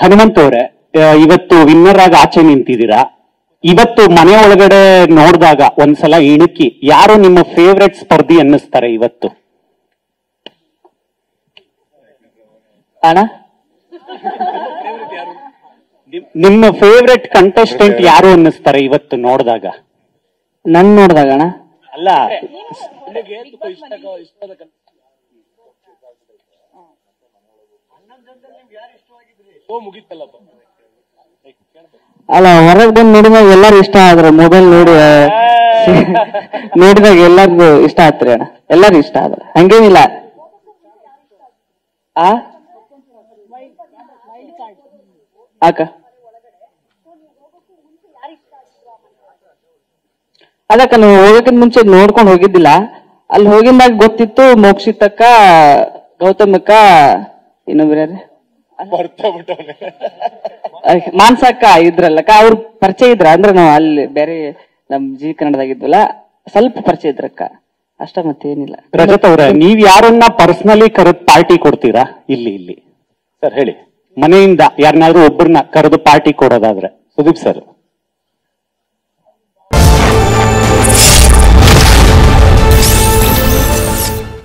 ಹನುಮಂತ್ ಅವರೇ, ಇವತ್ತು ವಿನ್ನರ್ ಆಗಿ ಆಚೆ ನಿಂತಿದ್ದೀರಾ. ಇವತ್ತು ಮನೆ ಒಳಗಡೆ ನೋಡಿದಾಗ ಒಂದ್ಸಲ ಇಣುಕಿ ಯಾರು ನಿಮ್ಮ ಫೇವ್ರೆಟ್ ಸ್ಪರ್ಧಿ ಅನ್ನಿಸ್ತಾರೆ ಇವತ್ತು? ಅಣ್ಣ, ನಿಮ್ಮ ಫೇವ್ರೆಟ್ ಕಂಟೆಸ್ಟೆಂಟ್ ಯಾರು ಅನ್ನಿಸ್ತಾರೆ ಇವತ್ತು ನೋಡಿದಾಗ? ನನ್ ನೋಡ್ದಾಗ ಅಣ್ಣ, ಅಲ್ಲ, ಅಲ್ಲ ಹೊರಗ್ ಬಂದು ನೋಡಿದಾಗ ಎಲ್ಲಾರು ಇಷ್ಟ ಆದ್ರ ಮೊಬೈಲ್ ನೋಡಿ ನೋಡಿದಾಗ ಎಲ್ಲಾರ್ಗು ಇಷ್ಟ ಆತ್ರಿ ಅಣ್ಣ, ಎಲ್ಲಾರು ಇಷ್ಟ ಆದ್ರ ಹಂಗೇನಿಲ್ಲ. ಆ ಅಕ್ಕ ಅದಕ್ಕ ನಾವು ಹೋಗಕ್ಕಿಂತ ಮುಂಚೆ ನೋಡ್ಕೊಂಡು ಹೋಗಿದ್ದಿಲ್ಲ. ಅಲ್ಲಿ ಹೋಗಿದ್ದಾಗ ಗೊತ್ತಿತ್ತು ಮೋಕ್ಷಿತಕ್ಕ, ಗೌತಮಕ್ಕ, ಇನ್ನೊಬ್ರ ಮಾನ್ಸಕ್ಕ ಇದ್ರಲ್ಲಕ್ಕ, ಅವ್ರ ಪರಿಚಯ ಇದ್ರ ಅಂದ್ರೆ ನಾವು ಅಲ್ಲಿ ಬೇರೆ ನಮ್ ಜಿ ಕನ್ನಡದಾಗಿದ್ವಲ್ಲ, ಸ್ವಲ್ಪ ಪರಿಚಯ ಇದ್ರಕ್ಕ ಅಷ್ಟ, ಮತ್ತೇನಿಲ್ಲ. ರಜತ್ ಅವ್ರೆ, ನೀವ್ ಯಾರನ್ನ ಪರ್ಸನಲಿ ಕರೆದು ಪಾರ್ಟಿ ಕೊಡ್ತೀರಾ? ಇಲ್ಲಿ ಸರ್ ಹೇಳಿ, ಮನೆಯಿಂದ ಯಾರನ್ನಾದ್ರೂ ಒಬ್ಬರನ್ನ ಕರೆದು ಪಾರ್ಟಿ ಕೊಡೋದಾದ್ರೆ? ಸುದೀಪ್ ಸರ್.